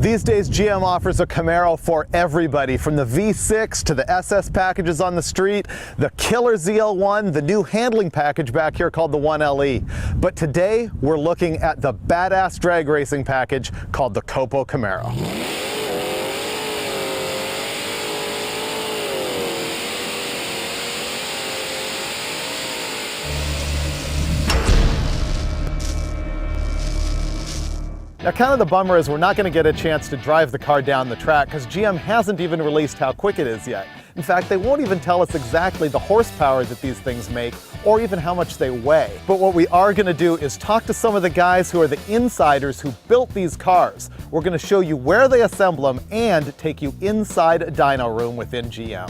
These days, GM offers a Camaro for everybody, from the V6 to the SS packages on the street, the killer ZL1, the new handling package back here called the 1LE. But today, we're looking at the badass drag racing package called the COPO Camaro. Now, kind of the bummer is we're not going to get a chance to drive the car down the track because GM hasn't even released how quick it is yet. In fact, they won't even tell us exactly the horsepower that these things make or even how much they weigh. But what we are going to do is talk to some of the guys who are the insiders who built these cars. We're going to show you where they assemble them and take you inside a dyno room within GM.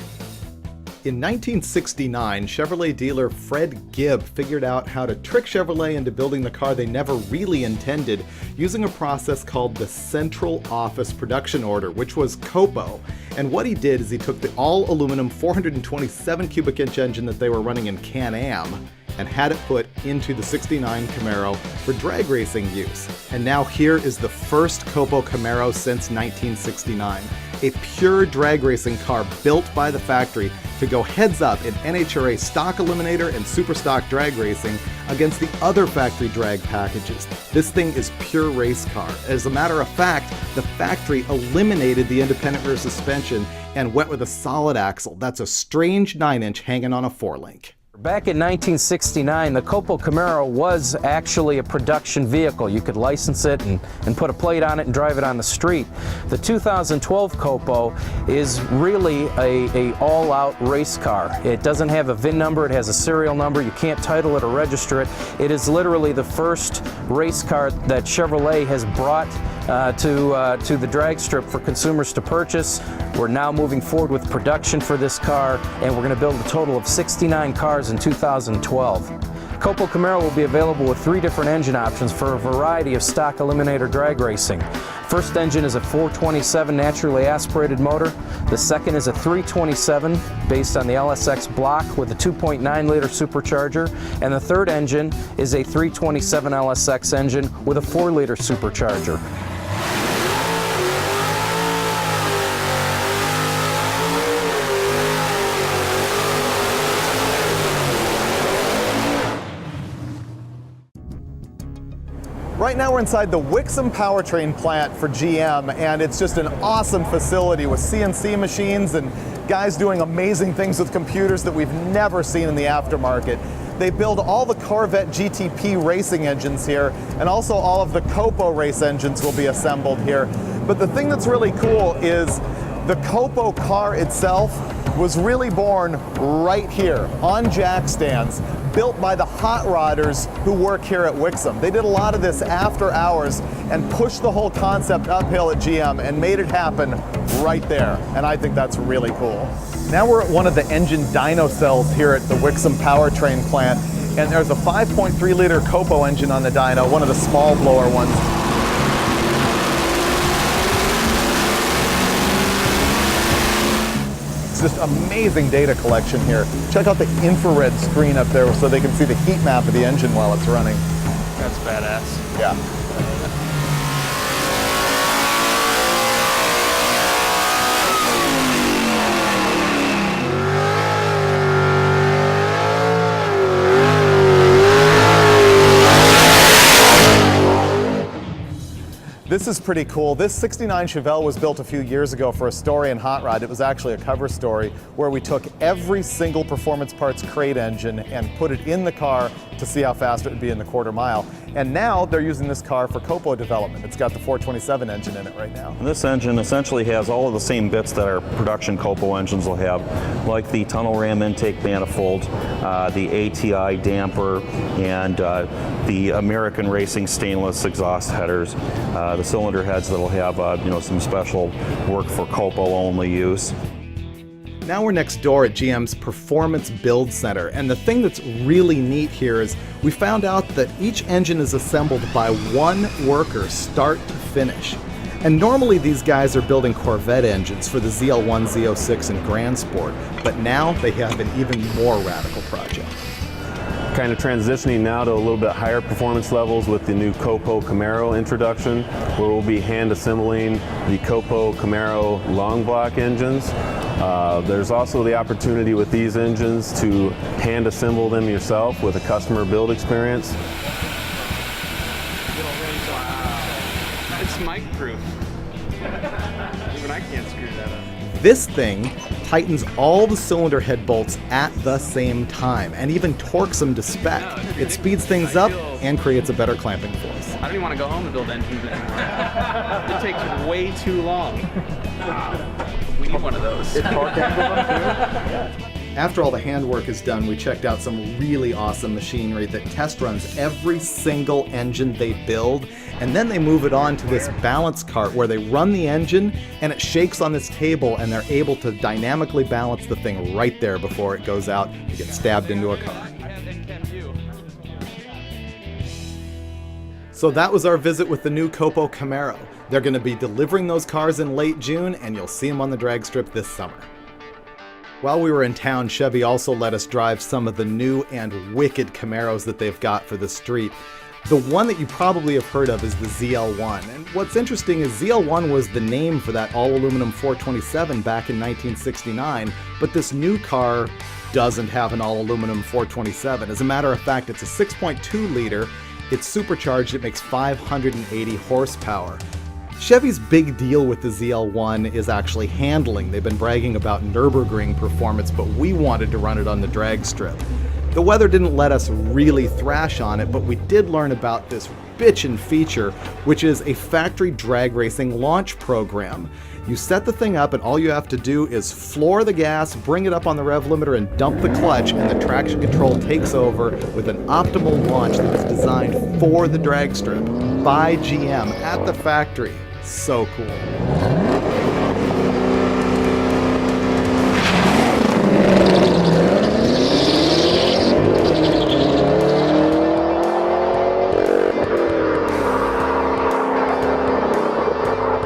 In 1969, Chevrolet dealer Fred Gibb figured out how to trick Chevrolet into building the car they never really intended using a process called the Central Office Production Order, which was COPO. And what he did is he took the all-aluminum 427 cubic inch engine that they were running in Can-Am and had it put into the 69 Camaro for drag racing use. And now here is the first COPO Camaro since 1969. A pure drag racing car built by the factory to go heads up in NHRA stock eliminator and super stock drag racing against the other factory drag packages. This thing is pure race car. As a matter of fact, the factory eliminated the independent rear suspension and went with a solid axle. That's a strange 9-inch hanging on a 4-link. Back in 1969, the COPO Camaro was actually a production vehicle. You could license it and put a plate on it and drive it on the street. The 2012 COPO is really a all-out race car. It doesn't have a VIN number, it has a serial number. You can't title it or register it. It is literally the first race car that Chevrolet has brought to the drag strip for consumers to purchase. We're now moving forward with production for this car, and we're going to build a total of 69 cars in 2012. COPO Camaro will be available with 3 different engine options for a variety of stock eliminator drag racing. First engine is a 427 naturally aspirated motor. The second is a 327 based on the LSX block with a 2.9 liter supercharger. And the third engine is a 327 LSX engine with a 4 liter supercharger. Right now we're inside the Wixom powertrain plant for GM, and it's just an awesome facility with CNC machines and guys doing amazing things with computers that we've never seen in the aftermarket. They build all the Corvette GTP racing engines here, and also all of the COPO race engines will be assembled here. But the thing that's really cool is the COPO car itself was really born right here on jack stands, built by the hot rodders who work here at Wixom. They did a lot of this after hours and pushed the whole concept uphill at GM and made it happen right there. And I think that's really cool. Now we're at one of the engine dyno cells here at the Wixom powertrain plant, and there's a 5.3 liter COPO engine on the dyno, one of the small blower ones. It's just amazing data collection here. Check out the infrared screen up there so they can see the heat map of the engine while it's running. That's badass. Yeah. This is pretty cool. This 69 Chevelle was built a few years ago for a story in Hot Rod. It was actually a cover story where we took every single Performance Parts crate engine and put it in the car to see how fast it would be in the quarter mile. And now they're using this car for COPO development. It's got the 427 engine in it right now. This engine essentially has all of the same bits that our production COPO engines will have, like the tunnel ram intake manifold, the ATI damper, and the American Racing stainless exhaust headers, the cylinder heads that'll have some special work for COPO only use. Now we're next door at GM's Performance Build Center, and the thing that's really neat here is we found out that each engine is assembled by one worker start to finish. And normally these guys are building Corvette engines for the ZL1, Z06, and Grand Sport, but now they have an even more radical project. kind of transitioning now to a little bit higher performance levels with the new COPO Camaro introduction, where we'll be hand assembling the COPO Camaro long block engines. There's also the opportunity with these engines to hand assemble them yourself with a customer build experience. It's mic proof. Even I can't screw that up. This thing tightens all the cylinder head bolts at the same time and even torques them to spec. It speeds things up and creates a better clamping force. I don't even want to go home and build engines anymore. It takes way too long. We need one of those. After all the handwork is done, we checked out some really awesome machinery that test runs every single engine they build, and then they move it on to this balance cart where they run the engine and it shakes on this table, and they're able to dynamically balance the thing right there before it goes out and gets stabbed into a car. So that was our visit with the new COPO Camaro. They're going to be delivering those cars in late June, and you'll see them on the drag strip this summer. While we were in town, Chevy also let us drive some of the new and wicked Camaros that they've got for the street. The one that you probably have heard of is the ZL1. And what's interesting is ZL1 was the name for that all-aluminum 427 back in 1969, but this new car doesn't have an all-aluminum 427. As a matter of fact, it's a 6.2 liter, it's supercharged, it makes 580 horsepower. Chevy's big deal with the ZL1 is actually handling. They've been bragging about Nürburgring performance, but we wanted to run it on the drag strip. The weather didn't let us really thrash on it, but we did learn about this bitchin' feature, which is a factory drag racing launch program. You set the thing up and all you have to do is floor the gas, bring it up on the rev limiter and dump the clutch, and the traction control takes over with an optimal launch that is designed for the drag strip by GM at the factory. So cool.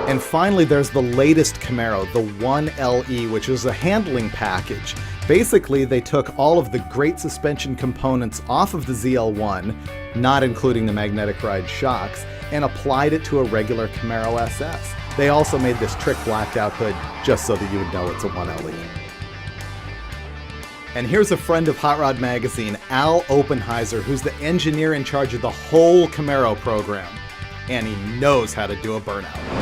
And finally, there's the latest Camaro, the 1LE, which is a handling package. Basically, they took all of the great suspension components off of the ZL1, not including the magnetic ride shocks, and applied it to a regular Camaro SS. They also made this trick blacked out hood just so that you would know it's a 1LE. And here's a friend of Hot Rod Magazine, Al Oppenheiser, who's the engineer in charge of the whole Camaro program. And he knows how to do a burnout.